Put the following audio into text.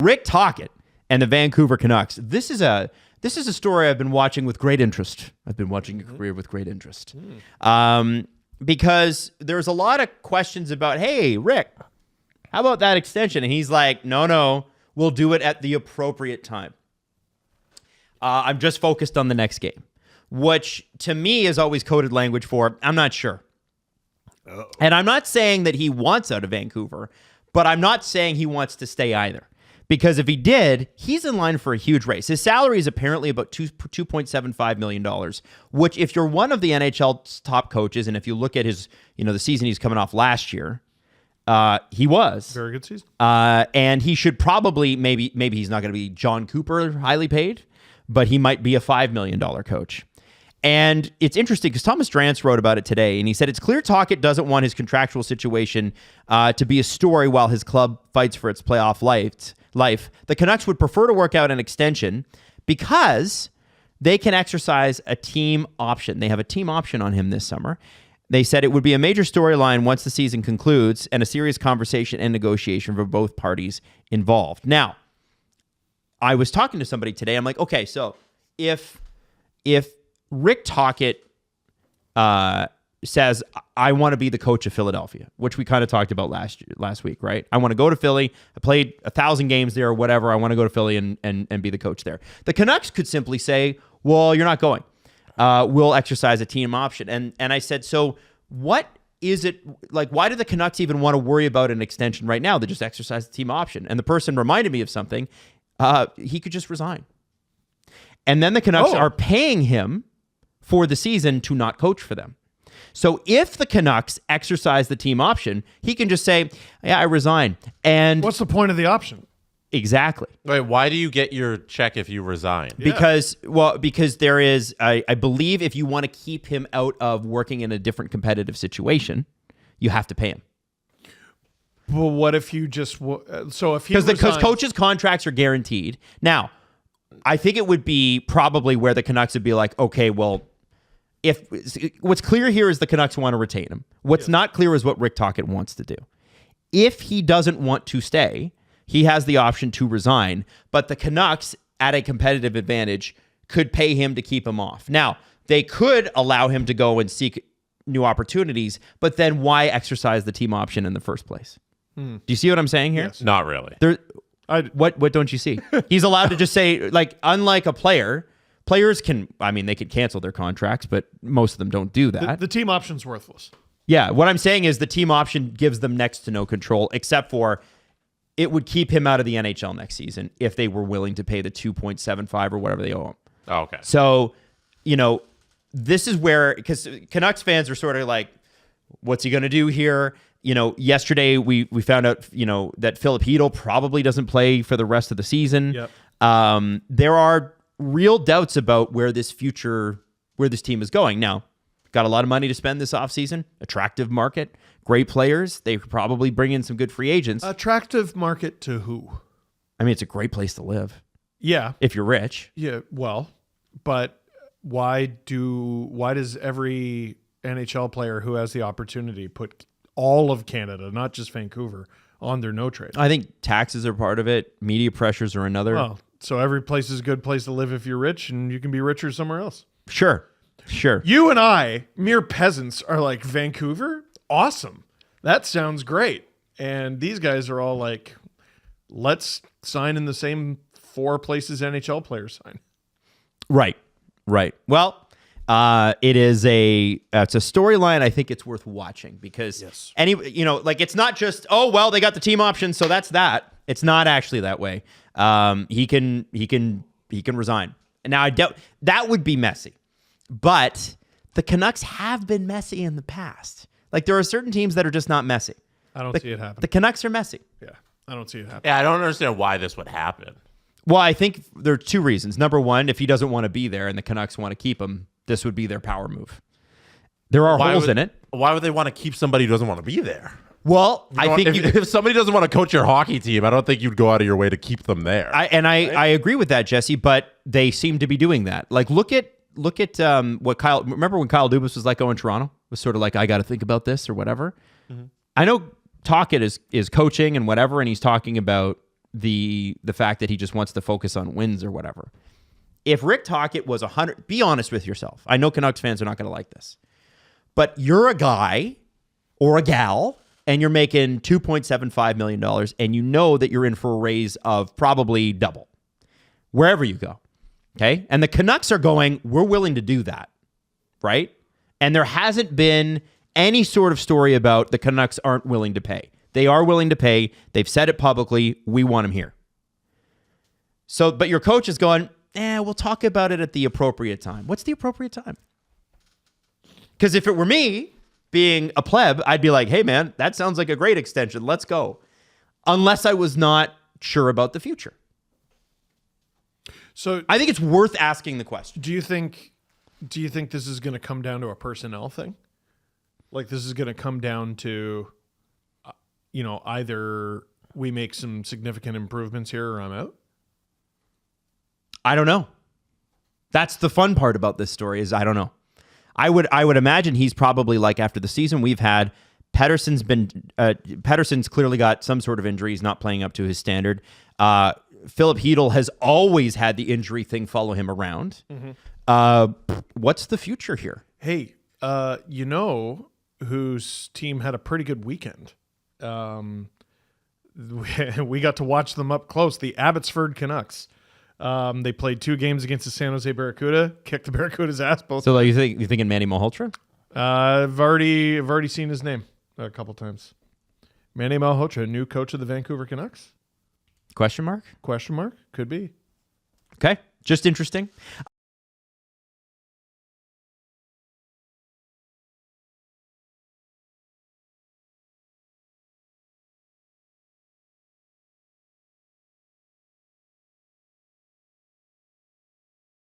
Rick Tocchet and the Vancouver Canucks. This is a story I've been watching with great interest. I've been watching a career with great interest. Because there's a lot of questions about, hey, Rick, how about that extension? And he's like, no, we'll do it at the appropriate time. I'm just focused on the next game, which to me is always coded language for, I'm not sure. Uh-oh. And I'm not saying that he wants out of Vancouver, but I'm not saying he wants to stay either. Because if he did, he's in line for a huge race. His salary is apparently about $2.75 million, which if you're one of the NHL's top coaches, and if you look at his, the season he's coming off last year, he was. Very good season. And he should probably, maybe he's not going to be John Cooper highly paid, but he might be a $5 million coach. And it's interesting because Thomas Drance wrote about it today, and he said, it's clear Tocchet doesn't want his contractual situation to be a story while his club fights for its playoff life. The Canucks would prefer to work out an extension because they can exercise a team option. They have a team option on him this summer. They said it would be a major storyline once the season concludes and a serious conversation and negotiation for both parties involved. Now, I was talking to somebody today. I'm like, okay, so if Rick Tocchet says, I want to be the coach of Philadelphia, which we kind of talked about last week, right? I want to go to Philly. I played 1,000 games there or whatever. I want to go to Philly and be the coach there. The Canucks could simply say, well, you're not going. We'll exercise a team option. And I said, so what is it, like, why do the Canucks even want to worry about an extension right now? They just exercise the team option. And the person reminded me of something. He could just resign. And then the Canucks are paying him for the season to not coach for them. So if the Canucks exercise the team option, he can just say, yeah, I resign. And what's the point of the option? Exactly. Wait, why do you get your check if you resign? Because there is, I believe if you want to keep him out of working in a different competitive situation, you have to pay him. Well, what if you just, because coaches' contracts are guaranteed. Now, I think it would be probably where the Canucks would be like, okay, well, if what's clear here is the Canucks want to retain him. What's not clear is what Rick Tocchet wants to do. If he doesn't want to stay, he has the option to resign, but the Canucks, at a competitive advantage, could pay him to keep him off. Now, they could allow him to go and seek new opportunities, but then why exercise the team option in the first place? Do you see what I'm saying here? Yes. Not really. What don't you see? He's allowed to just say, like, unlike a player, players can, they could cancel their contracts, but most of them don't do that. The team option's worthless. Yeah, what I'm saying is the team option gives them next to no control, except for it would keep him out of the NHL next season if they were willing to pay the 2.75 or whatever they owe him. Oh, okay. So, this is where, because Canucks fans are sort of like, what's he going to do here? Yesterday we found out, that Filip Chytil probably doesn't play for the rest of the season. Yep. There are real doubts about where this team is going. Now, got a lot of money to spend this offseason, attractive market, great players. They could probably bring in some good free agents. Attractive market to who? It's a great place to live. Yeah. If you're rich. Yeah, well, but why does every NHL player who has the opportunity put all of Canada, not just Vancouver, on their no trade? I think taxes are part of it. Media pressures are another. Well, so every place is a good place to live if you're rich, and you can be richer somewhere else. Sure. You and I, mere peasants, are like, Vancouver? Awesome. That sounds great. And these guys are all like, let's sign in the same 4 places NHL players sign. Right. Well, it's a storyline. I think it's worth watching because it's not just, they got the team option, so that's that. It's not actually that way. He can resign. Now, I doubt that would be messy, but the Canucks have been messy in the past. Like, there are certain teams that are just not messy. I don't see it happen. The Canucks are messy. Yeah, I don't see it happen. Yeah, I don't understand why this would happen. Well, I think there are 2 reasons. Number one, if he doesn't want to be there and the Canucks want to keep him, this would be their power move. There are holes in it. Why would they want to keep somebody who doesn't want to be there? Well, I think if somebody doesn't want to coach your hockey team, I don't think you'd go out of your way to keep them there. I agree with that, Jesse, but they seem to be doing that. Like, look at what Kyle. Remember when Kyle Dubas was let go in Toronto? It was sort of like, I got to think about this or whatever. Mm-hmm. I know Tocchet is coaching and whatever, and he's talking about the fact that he just wants to focus on wins or whatever. If Rick Tocchet was 100, be honest with yourself. I know Canucks fans are not going to like this, but you're a guy or a gal and you're making $2.75 million and you know that you're in for a raise of probably double wherever you go. Okay. And the Canucks are going, we're willing to do that. Right. And there hasn't been any sort of story about the Canucks aren't willing to pay. They are willing to pay. They've said it publicly. We want him here. So, but your coach is going, we'll talk about it at the appropriate time. What's the appropriate time? Because if it were me being a pleb, I'd be like, hey, man, that sounds like a great extension. Let's go. Unless I was not sure about the future. So I think it's worth asking the question. Do you think this is going to come down to a personnel thing? Like this is going to come down to, either we make some significant improvements here or I'm out? I don't know. That's the fun part about this story is I don't know. I would imagine he's probably like after the season we've had, Pettersson's clearly got some sort of injury. He's not playing up to his standard. Philip Hedl has always had the injury thing follow him around. Mm-hmm. What's the future here? Hey, whose team had a pretty good weekend? We got to watch them up close. The Abbotsford Canucks. They played 2 games against the San Jose Barracuda, kicked the Barracuda's ass both. So you thinking Manny Malhotra? I've already seen his name a couple times. Manny Malhotra, new coach of the Vancouver Canucks? Question mark? Question mark? Could be. Okay. Just interesting.